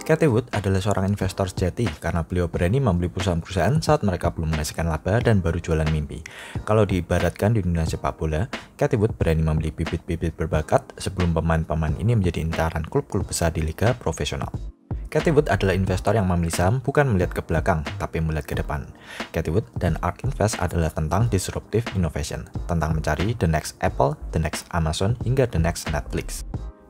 Cathie Wood adalah seorang investor sejati karena beliau berani membeli perusahaan-perusahaan saat mereka belum menghasilkan laba dan baru jualan mimpi. Kalau diibaratkan di dunia sepak bola, Cathie Wood berani membeli bibit-bibit berbakat sebelum pemain-pemain ini menjadi incaran klub-klub besar di liga profesional. Cathie Wood adalah investor yang memilih saham bukan melihat ke belakang, tapi melihat ke depan. Cathie Wood dan ARK Invest adalah tentang disruptive innovation, tentang mencari the next Apple, the next Amazon, hingga the next Netflix.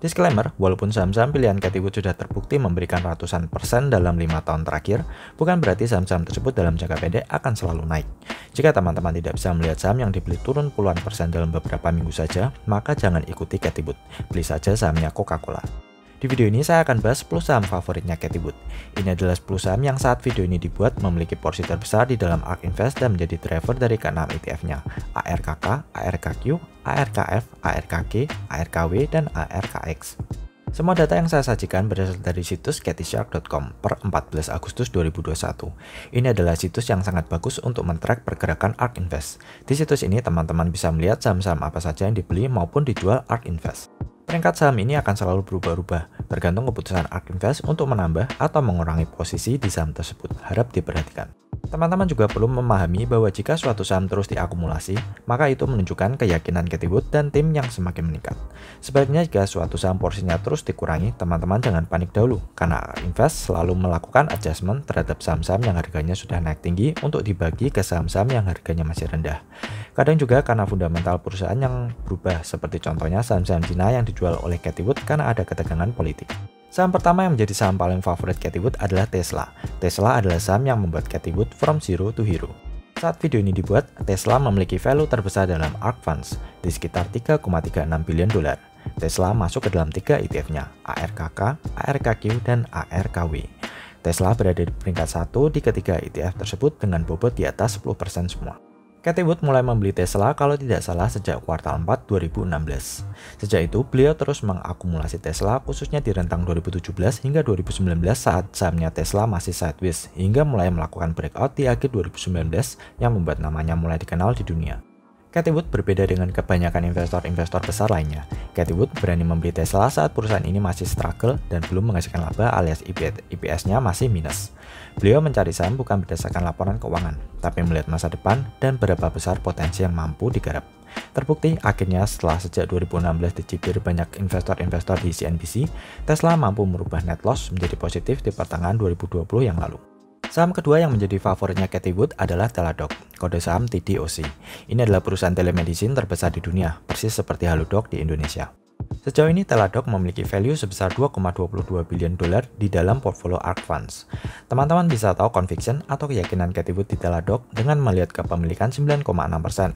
Disclaimer, walaupun saham-saham pilihan Cathie Wood sudah terbukti memberikan ratusan persen dalam 5 tahun terakhir, bukan berarti saham-saham tersebut dalam jangka pendek akan selalu naik. Jika teman-teman tidak bisa melihat saham yang dibeli turun puluhan persen dalam beberapa minggu saja, maka jangan ikuti Cathie Wood. Beli saja sahamnya Coca-Cola. Di video ini saya akan bahas 10 saham favoritnya Cathie Wood. Ini adalah 10 saham yang saat video ini dibuat memiliki porsi terbesar di dalam ARK Invest dan menjadi driver dari ke-6 ETF-nya, ARKK, ARKQ, ARKF, ARKG, ARKW, dan ARKX. Semua data yang saya sajikan berasal dari situs cathyshark.com per 14 Agustus 2021. Ini adalah situs yang sangat bagus untuk men-track pergerakan ARK Invest. Di situs ini teman-teman bisa melihat saham-saham apa saja yang dibeli maupun dijual ARK Invest. Peringkat saham ini akan selalu berubah-ubah, tergantung keputusan ARK Invest untuk menambah atau mengurangi posisi di saham tersebut. Harap diperhatikan. Teman-teman juga perlu memahami bahwa jika suatu saham terus diakumulasi, maka itu menunjukkan keyakinan Cathie Wood dan tim yang semakin meningkat. Sebaliknya jika suatu saham porsinya terus dikurangi, teman-teman jangan panik dahulu, karena ARK Invest selalu melakukan adjustment terhadap saham-saham yang harganya sudah naik tinggi untuk dibagi ke saham-saham yang harganya masih rendah. Kadang juga karena fundamental perusahaan yang berubah, seperti contohnya saham-saham Cina yang dijual oleh Cathie Wood karena ada ketegangan politik. Saham pertama yang menjadi saham paling favorit Cathie Wood adalah Tesla. Tesla adalah saham yang membuat Cathie Wood from zero to hero. Saat video ini dibuat, Tesla memiliki value terbesar dalam ARK Funds di sekitar 3,36 bilion dolar. Tesla masuk ke dalam 3 ETF-nya, ARKK, ARKQ, dan ARKW. Tesla berada di peringkat 1 di ketiga ETF tersebut dengan bobot di atas 10% semua. Cathie Wood mulai membeli Tesla kalau tidak salah sejak kuartal 4 2016. Sejak itu, beliau terus mengakumulasi Tesla khususnya di rentang 2017 hingga 2019 saat sahamnya Tesla masih sideways hingga mulai melakukan breakout di akhir 2019 yang membuat namanya mulai dikenal di dunia. Cathie Wood berbeda dengan kebanyakan investor-investor besar lainnya. Cathie Wood berani membeli Tesla saat perusahaan ini masih struggle dan belum menghasilkan laba alias EPS-nya masih minus. Beliau mencari saham bukan berdasarkan laporan keuangan, tapi melihat masa depan dan berapa besar potensi yang mampu digarap. Terbukti akhirnya setelah sejak 2016 dicibir banyak investor-investor di CNBC, Tesla mampu merubah net loss menjadi positif di pertengahan 2020 yang lalu. Saham kedua yang menjadi favoritnya Cathie Wood adalah Teladoc, kode saham TDOC. Ini adalah perusahaan telemedicine terbesar di dunia, persis seperti Halodoc di Indonesia. Sejauh ini Teladoc memiliki value sebesar 2,22 bilion dolar di dalam portfolio ARK Funds. Teman-teman bisa tahu conviction atau keyakinan Cathie Wood di Teladoc dengan melihat kepemilikan 9,6%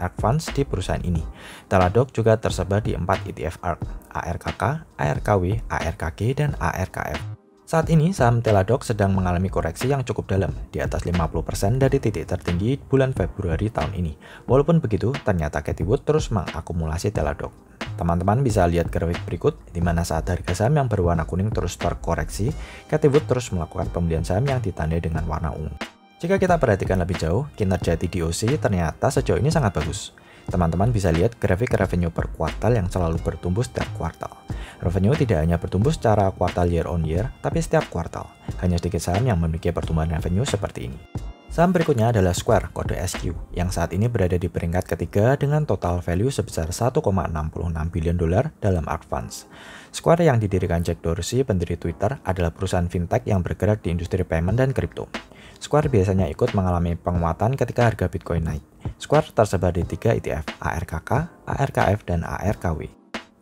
ARK Funds di perusahaan ini. Teladoc juga tersebar di 4 ETF ARK, ARKK, ARKW, ARKG, dan ARKF. Saat ini, saham Teladoc sedang mengalami koreksi yang cukup dalam, di atas 50% dari titik tertinggi bulan Februari tahun ini. Walaupun begitu, ternyata Cathie Wood terus mengakumulasi Teladoc. Teman-teman bisa lihat grafik berikut, di mana saat harga saham yang berwarna kuning terus terkoreksi, Cathie Wood terus melakukan pembelian saham yang ditandai dengan warna ungu. Jika kita perhatikan lebih jauh, kinerja TDOC ternyata sejauh ini sangat bagus. Teman-teman bisa lihat grafik revenue per kuartal yang selalu bertumbuh setiap kuartal. Revenue tidak hanya bertumbuh secara kuartal year on year, tapi setiap kuartal. Hanya sedikit saham yang memiliki pertumbuhan revenue seperti ini. Saham berikutnya adalah Square, kode SQ, yang saat ini berada di peringkat ketiga dengan total value sebesar 1,66 bilion dolar dalam ARK Funds. Square yang didirikan Jack Dorsey, pendiri Twitter, adalah perusahaan fintech yang bergerak di industri payment dan kripto. Square biasanya ikut mengalami penguatan ketika harga Bitcoin naik. Square tersebar di 3 ETF, ARKK, ARKF, dan ARKW.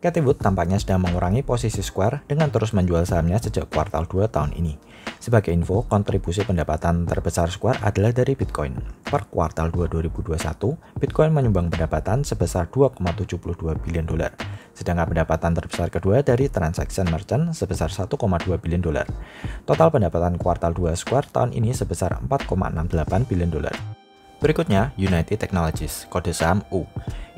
Cathie Wood tampaknya sedang mengurangi posisi Square dengan terus menjual sahamnya sejak kuartal 2 tahun ini. Sebagai info, kontribusi pendapatan terbesar Square adalah dari Bitcoin. Per kuartal 2 2021, Bitcoin menyumbang pendapatan sebesar 2,72 bilion dolar. Sedangkan pendapatan terbesar kedua dari transaction merchant sebesar 1,2 bilion dolar. Total pendapatan kuartal 2 Square tahun ini sebesar 4,68 bilion dolar. Berikutnya, United Technologies, kode saham U.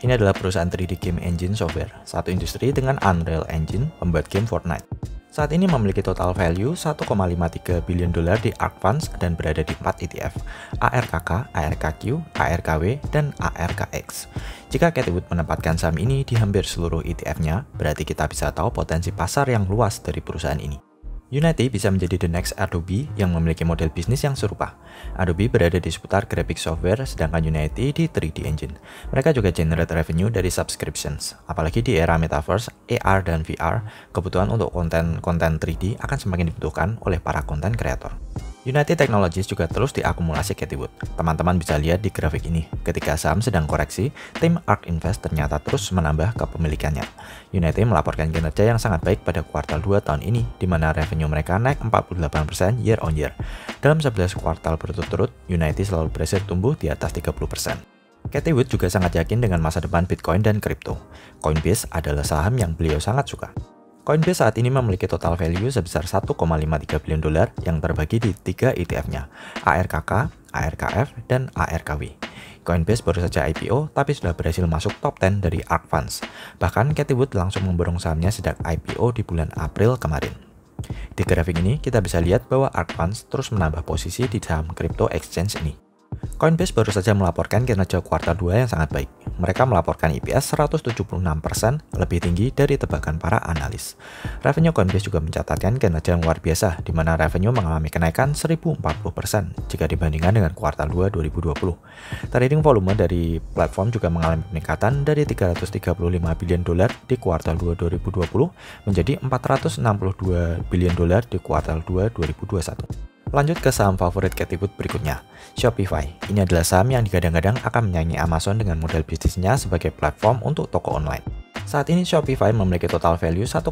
Ini adalah perusahaan 3D game engine software, satu industri dengan Unreal Engine, pembuat game Fortnite. Saat ini memiliki total value 1,53 bilion dolar di ARK Funds dan berada di 4 ETF, ARKK, ARKQ, ARKW, dan ARKX. Jika Cathie Wood menempatkan saham ini di hampir seluruh ETF-nya, berarti kita bisa tahu potensi pasar yang luas dari perusahaan ini. Unity bisa menjadi the next Adobe yang memiliki model bisnis yang serupa. Adobe berada di seputar graphic software, sedangkan Unity di 3D engine. Mereka juga generate revenue dari subscriptions. Apalagi di era metaverse, AR dan VR, kebutuhan untuk konten 3D akan semakin dibutuhkan oleh para konten kreator. Unity Technologies juga terus diakumulasi Cathie Wood. Teman-teman bisa lihat di grafik ini, ketika saham sedang koreksi, tim ARK Invest ternyata terus menambah kepemilikannya. Unity melaporkan kinerja yang sangat baik pada kuartal 2 tahun ini, di mana revenue mereka naik 48% year on year. Dalam 11 kuartal berturut-turut, Unity selalu berhasil tumbuh di atas 30%. Cathie Wood juga sangat yakin dengan masa depan Bitcoin dan kripto. Coinbase adalah saham yang beliau sangat suka. Coinbase saat ini memiliki total value sebesar 1,53 billion dolar yang terbagi di 3 ETF-nya, ARKK, ARKF, dan ARKW. Coinbase baru saja IPO, tapi sudah berhasil masuk top 10 dari ARK Funds. Bahkan Cathie Wood langsung memborong sahamnya sejak IPO di bulan April kemarin. Di grafik ini, kita bisa lihat bahwa ARK Funds terus menambah posisi di saham crypto exchange ini. Coinbase baru saja melaporkan kinerja kuartal 2 yang sangat baik. Mereka melaporkan EPS 176%, lebih tinggi dari tebakan para analis. Revenue Coinbase juga mencatatkan kinerja yang luar biasa, di mana revenue mengalami kenaikan 1040% jika dibandingkan dengan kuartal 2 2020. Trading volume dari platform juga mengalami peningkatan dari 335 billion dolar di kuartal 2 2020 menjadi 462 billion dolar di kuartal 2 2021. Lanjut ke saham favorit Cathie Wood berikutnya, Shopify. Ini adalah saham yang digadang-gadang akan menyaingi Amazon dengan model bisnisnya sebagai platform untuk toko online. Saat ini Shopify memiliki total value 1,46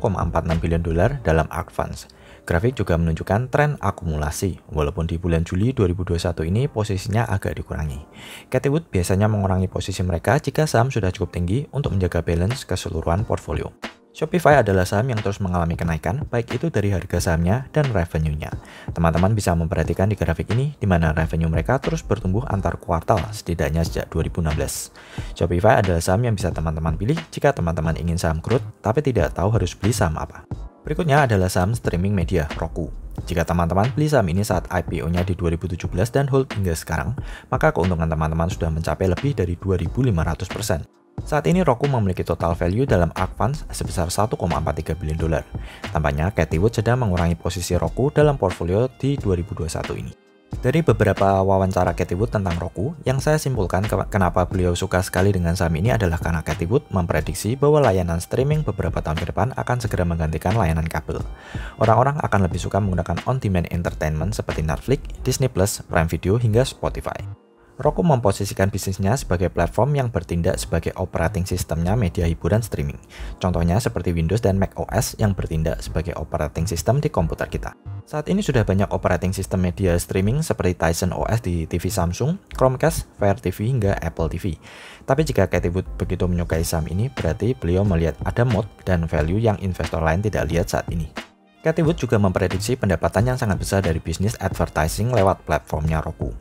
billion dolar dalam ARK Funds. Grafik juga menunjukkan tren akumulasi, walaupun di bulan Juli 2021 ini posisinya agak dikurangi. Cathie Wood biasanya mengurangi posisi mereka jika saham sudah cukup tinggi untuk menjaga balance keseluruhan portfolio. Shopify adalah saham yang terus mengalami kenaikan, baik itu dari harga sahamnya dan revenue-nya. Teman-teman bisa memperhatikan di grafik ini, di mana revenue mereka terus bertumbuh antar kuartal, setidaknya sejak 2016. Shopify adalah saham yang bisa teman-teman pilih jika teman-teman ingin saham growth, tapi tidak tahu harus beli saham apa. Berikutnya adalah saham streaming media, Roku. Jika teman-teman beli saham ini saat IPO-nya di 2017 dan hold hingga sekarang, maka keuntungan teman-teman sudah mencapai lebih dari 2.500%. Saat ini Roku memiliki total value dalam ARK Funds sebesar 1,43 billion dolar. Tampaknya Cathie Wood sedang mengurangi posisi Roku dalam portfolio di 2021 ini. Dari beberapa wawancara Cathie Wood tentang Roku, yang saya simpulkan kenapa beliau suka sekali dengan saham ini adalah karena Cathie Wood memprediksi bahwa layanan streaming beberapa tahun ke depan akan segera menggantikan layanan kabel. Orang-orang akan lebih suka menggunakan on-demand entertainment seperti Netflix, Disney+, Prime Video, hingga Spotify. Roku memposisikan bisnisnya sebagai platform yang bertindak sebagai operating sistemnya media hiburan streaming. Contohnya seperti Windows dan Mac OS yang bertindak sebagai operating system di komputer kita. Saat ini sudah banyak operating system media streaming seperti Tizen OS di TV Samsung, Chromecast, Fire TV, hingga Apple TV. Tapi jika Cathie Wood begitu menyukai saham ini, berarti beliau melihat ada moat dan value yang investor lain tidak lihat saat ini. Cathie Wood juga memprediksi pendapatan yang sangat besar dari bisnis advertising lewat platformnya Roku.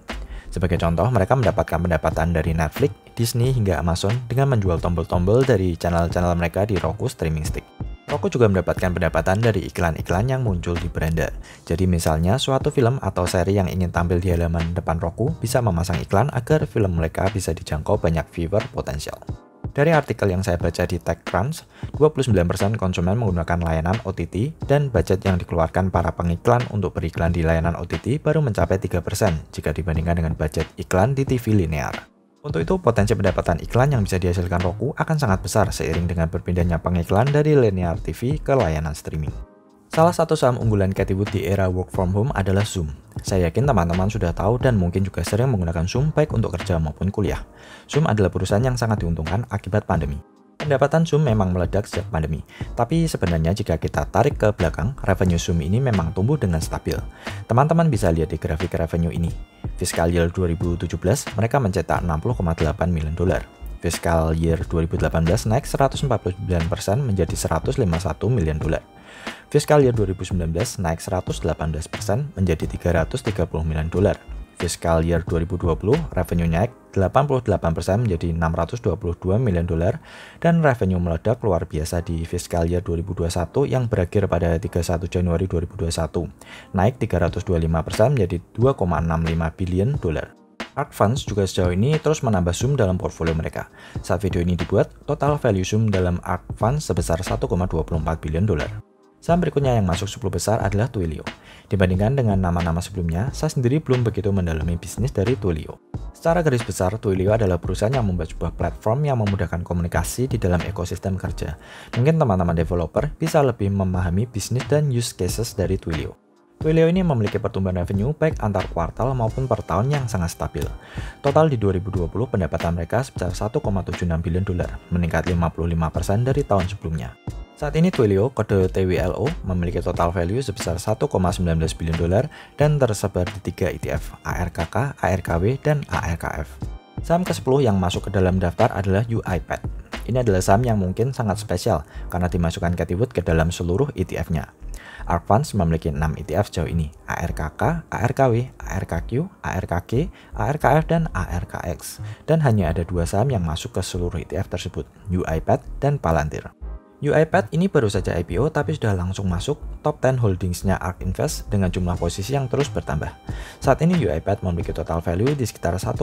Sebagai contoh, mereka mendapatkan pendapatan dari Netflix, Disney, hingga Amazon dengan menjual tombol-tombol dari channel-channel mereka di Roku Streaming Stick. Roku juga mendapatkan pendapatan dari iklan-iklan yang muncul di beranda. Jadi misalnya suatu film atau seri yang ingin tampil di halaman depan Roku bisa memasang iklan agar film mereka bisa dijangkau banyak viewer potensial. Dari artikel yang saya baca di TechCrunch, 29% konsumen menggunakan layanan OTT dan budget yang dikeluarkan para pengiklan untuk beriklan di layanan OTT baru mencapai 3% jika dibandingkan dengan budget iklan di TV linear. Untuk itu, potensi pendapatan iklan yang bisa dihasilkan Roku akan sangat besar seiring dengan berpindahnya pengiklan dari linear TV ke layanan streaming. Salah satu saham unggulan Cathie Wood di era work from home adalah Zoom. Saya yakin teman-teman sudah tahu dan mungkin juga sering menggunakan Zoom baik untuk kerja maupun kuliah. Zoom adalah perusahaan yang sangat diuntungkan akibat pandemi. Pendapatan Zoom memang meledak sejak pandemi, tapi sebenarnya jika kita tarik ke belakang, revenue Zoom ini memang tumbuh dengan stabil. Teman-teman bisa lihat di grafik revenue ini. Fiskal year 2017, mereka mencetak 60,8 miliar dolar. Fiskal year 2018 naik 149% menjadi 151 miliar dolar. Fiskal year 2019 naik 118% menjadi 330 miliar dolar. Fiskal year 2020 revenue naik 88% menjadi 622 miliar dolar dan revenue meledak luar biasa di fiskal year 2021 yang berakhir pada 31 Januari 2021, naik 325% menjadi 2,65 billion dolar. ARK Funds juga sejauh ini terus menambah Zoom dalam portfolio mereka. Saat video ini dibuat, total value Zoom dalam ARK Funds sebesar 1,24 billion dolar. Saham berikutnya yang masuk 10 besar adalah Twilio. Dibandingkan dengan nama-nama sebelumnya, saya sendiri belum begitu mendalami bisnis dari Twilio. Secara garis besar, Twilio adalah perusahaan yang membuat sebuah platform yang memudahkan komunikasi di dalam ekosistem kerja. Mungkin teman-teman developer bisa lebih memahami bisnis dan use cases dari Twilio. Twilio ini memiliki pertumbuhan revenue baik antar kuartal maupun per tahun yang sangat stabil. Total di 2020 pendapatan mereka sebesar 1,76 billion dolar, meningkat 55% dari tahun sebelumnya. Saat ini Twilio, kode TWLO, memiliki total value sebesar 1,19 billion dolar dan tersebar di 3 ETF, ARKK, ARKW, dan ARKF. Saham ke-10 yang masuk ke dalam daftar adalah UiPath. Ini adalah saham yang mungkin sangat spesial karena dimasukkan Cathie Wood ke dalam seluruh ETF-nya. ARK Funds memiliki 6 ETF sejauh ini, ARKK, ARKW, ARKQ, ARKG, ARKF, dan ARKX. Dan hanya ada 2 saham yang masuk ke seluruh ETF tersebut, UiPath dan Palantir. UiPath ini baru saja IPO tapi sudah langsung masuk top 10 holdingsnya ARK Invest dengan jumlah posisi yang terus bertambah. Saat ini UiPath memiliki total value di sekitar 1,08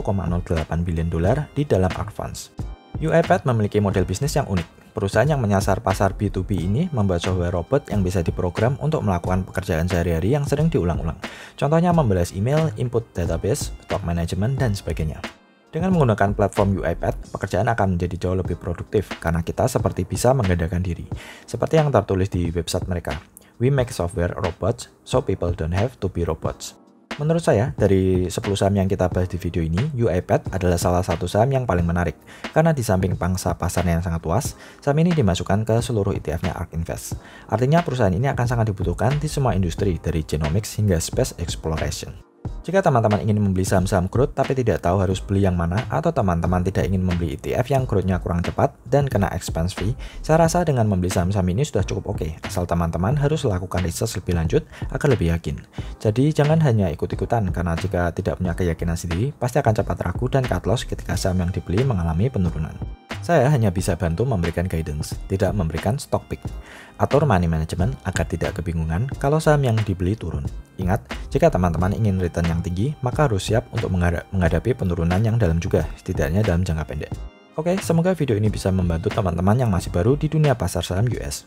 billion dolar di dalam ARK Funds. UiPath memiliki model bisnis yang unik. Perusahaan yang menyasar pasar B2B ini membuat software robot yang bisa diprogram untuk melakukan pekerjaan sehari-hari yang sering diulang-ulang. Contohnya membalas email, input database, stock management, dan sebagainya. Dengan menggunakan platform UiPath, pekerjaan akan menjadi jauh lebih produktif karena kita seperti bisa menggandakan diri. Seperti yang tertulis di website mereka, "We make software robots, so people don't have to be robots." Menurut saya, dari 10 saham yang kita bahas di video ini, UiPath adalah salah satu saham yang paling menarik. Karena di samping pangsa pasarnya yang sangat luas, saham ini dimasukkan ke seluruh ETF-nya ARK Invest. Artinya perusahaan ini akan sangat dibutuhkan di semua industri, dari genomics hingga space exploration. Jika teman-teman ingin membeli saham-saham growth tapi tidak tahu harus beli yang mana, atau teman-teman tidak ingin membeli ETF yang growth-nya kurang cepat dan kena expense fee, saya rasa dengan membeli saham-saham ini sudah cukup oke, asal teman-teman harus lakukan research lebih lanjut agar lebih yakin. Jadi jangan hanya ikut-ikutan, karena jika tidak punya keyakinan sendiri, pasti akan cepat ragu dan cut loss ketika saham yang dibeli mengalami penurunan. Saya hanya bisa bantu memberikan guidance, tidak memberikan stock pick. Atur money management agar tidak kebingungan kalau saham yang dibeli turun. Ingat, jika teman-teman ingin return yang tinggi, maka harus siap untuk menghadapi penurunan yang dalam juga, setidaknya dalam jangka pendek. Oke, semoga video ini bisa membantu teman-teman yang masih baru di dunia pasar saham US.